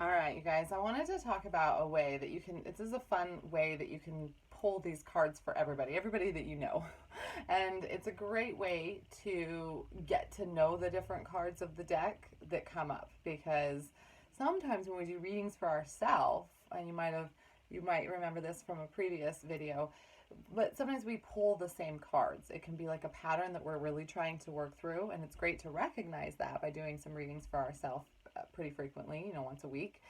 All right, you guys, I wanted to talk about a way that you can, this is a fun way that you can pull these cards for everybody that you know. And it's a great way to get to know the different cards of the deck that come up, because sometimes when we do readings for ourselves, and you might remember this from a previous video, but sometimes we pull the same cards. It can be like a pattern that we're really trying to work through, and it's great to recognize that by doing some readings for ourselves pretty frequently, once a week.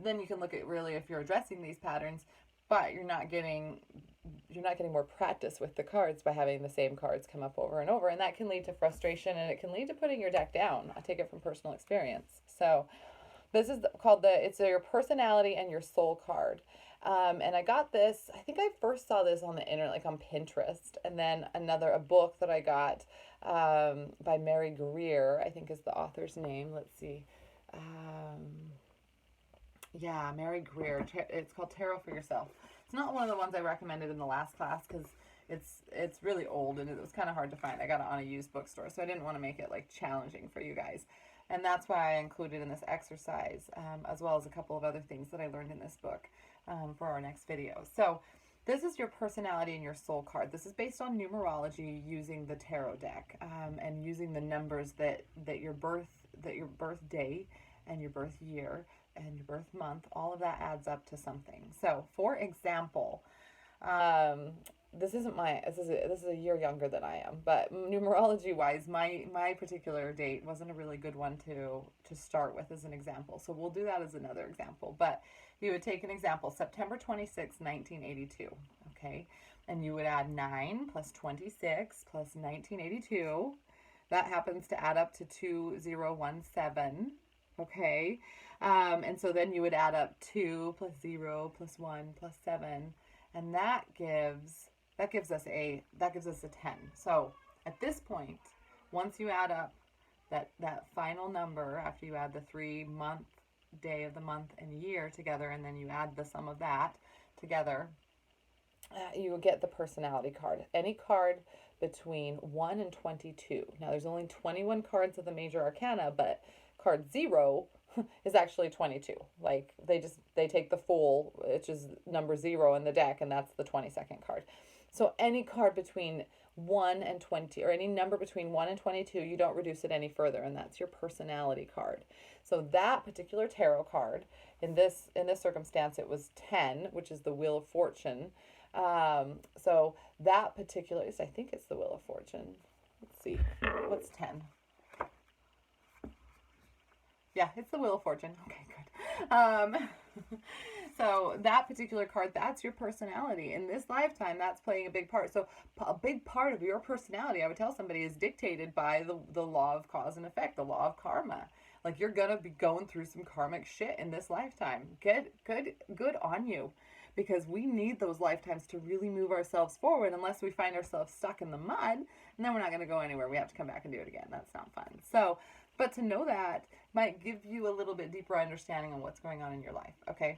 Then you can look at really if you're addressing these patterns, but you're not getting more practice with the cards by having the same cards come up over and over, and that can lead to frustration, and it can lead to putting your deck down. I take it from personal experience. So this is called it's your personality and your soul card. And I got this, I think I first saw this on the internet, like on Pinterest. And then a book that I got by Mary Greer, I think is the author's name. Let's see. Yeah, Mary Greer. It's called Tarot for Yourself. It's not one of the ones I recommended in the last class because it's really old and it was kind of hard to find. I got it on a used bookstore, so I didn't want to make it like challenging for you guys. And that's why I included in this exercise, as well as a couple of other things that I learned in this book for our next video. So this is your personality and your soul card. This is based on numerology using the tarot deck, and using the numbers that your birth day and your birth year and your birth month, all of that adds up to something. So for example, this is a year younger than I am, but numerology wise, my particular date wasn't a really good one to start with as an example. So we'll do that as another example. But you would take an example, September 26, 1982, okay? And you would add 9 plus 26 plus 1982. That happens to add up to 2017. Okay. And so then you would add up 2 plus 0 plus 1 plus 7. And that gives us a 10. So at this point, once you add up that final number, after you add the 3-month day of the month and year together, and then you add the sum of that together, you will get the personality card. Any card between 1 and 22. Now there's only 21 cards of the Major Arcana, but card 0 is actually 22. Like they take the full, which is number 0 in the deck, and that's the 22nd card. So any card between 1 and 20, or any number between 1 and 22, you don't reduce it any further, and that's your personality card. So that particular tarot card, in this circumstance, it was 10, which is the Wheel of Fortune. So that particular, I think it's the Wheel of Fortune. Let's see, what's 10? Yeah, it's the Wheel of Fortune. Okay, good. So that particular card, that's your personality. In this lifetime, that's playing a big part. So a big part of your personality, I would tell somebody, is dictated by the law of cause and effect, the law of karma. Like, you're going to be going through some karmic shit in this lifetime. Good on you. Because we need those lifetimes to really move ourselves forward, unless we find ourselves stuck in the mud, and then we're not going to go anywhere. We have to come back and do it again. That's not fun. So, but to know that might give you a little bit deeper understanding on what's going on in your life, okay?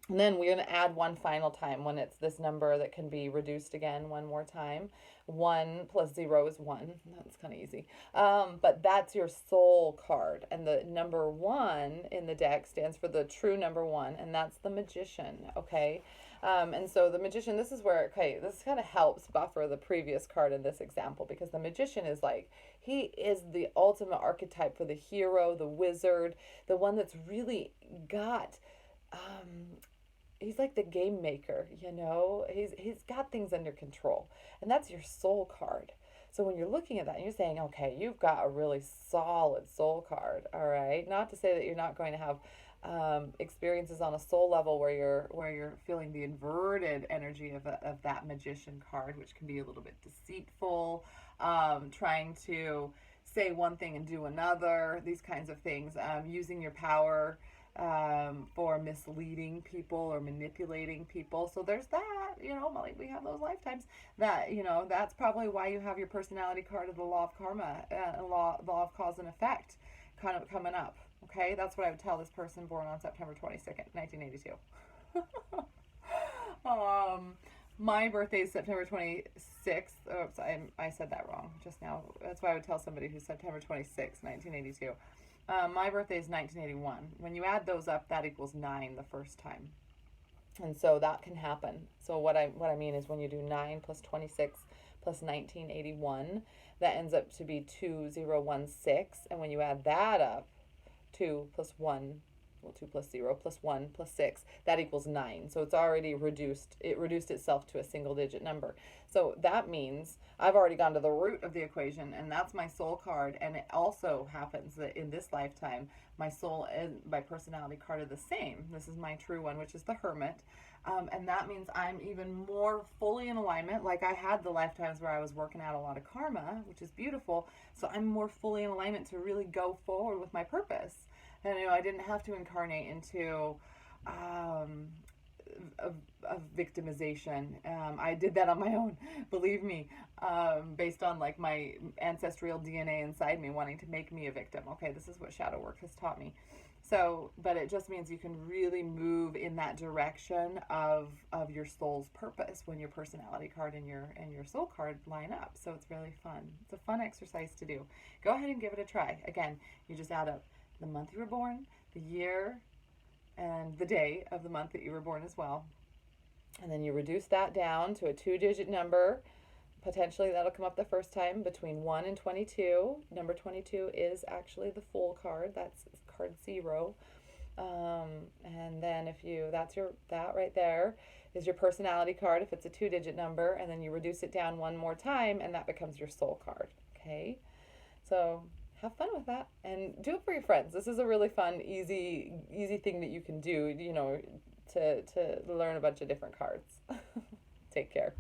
And then we're going to add one final time when it's this number that can be reduced again one more time. 1 plus 0 is 1. That's kind of easy. But that's your soul card. And the number 1 in the deck stands for the true number 1, and that's the Magician, okay? And so the Magician, this is where, okay, this kind of helps buffer the previous card in this example, because the Magician is like, he is the ultimate archetype for the hero, the wizard, the one that's really got... he's like the game maker, he's got things under control, and that's your soul card. So when you're looking at that and you're saying, okay, you've got a really solid soul card, all right, not to say that you're not going to have experiences on a soul level where you're feeling the inverted energy of that Magician card, which can be a little bit deceitful, trying to say one thing and do another, these kinds of things, using your power for misleading people or manipulating people. So there's that, like, we have those lifetimes that, that's probably why you have your personality card of the law of karma, law of cause and effect kind of coming up. Okay. That's what I would tell this person born on September 22nd, 1982. My birthday is September 26th. Oops, I said that wrong just now. That's why I would tell somebody who's September 26th, 1982. My birthday is 1981. When you add those up, that equals 9 the first time. And so that can happen. So what I mean is when you do 9 plus 26 plus 1981, that ends up to be 2016. And when you add that up, 2 plus 1, well, 2 plus 0 plus 1 plus 6, that equals 9. So it's already reduced. It reduced itself to a single digit number. So that means I've already gone to the root of the equation, and that's my soul card. And it also happens that in this lifetime, my soul and my personality card are the same. This is my true one, which is the Hermit. And that means I'm even more fully in alignment. Like I had the lifetimes where I was working out a lot of karma, which is beautiful. So I'm more fully in alignment to really go forward with my purpose. And, I didn't have to incarnate into of victimization. I did that on my own, believe me, based on like my ancestral DNA inside me wanting to make me a victim. Okay, this is what shadow work has taught me. So, but it just means you can really move in that direction of your soul's purpose when your personality card and your soul card line up. So it's really fun. It's a fun exercise to do. Go ahead and give it a try. Again, you just add up the month you were born, the year, and the day of the month that you were born as well. And then you reduce that down to a 2-digit number. Potentially that'll come up the first time between 1 and 22. Number 22 is actually the Fool card. That's card 0. And then that right there is your personality card if it's a 2-digit number, and then you reduce it down one more time and that becomes your soul card. Okay? So have fun with that and do it for your friends. This is a really fun, easy thing that you can do, to learn a bunch of different cards. Take care.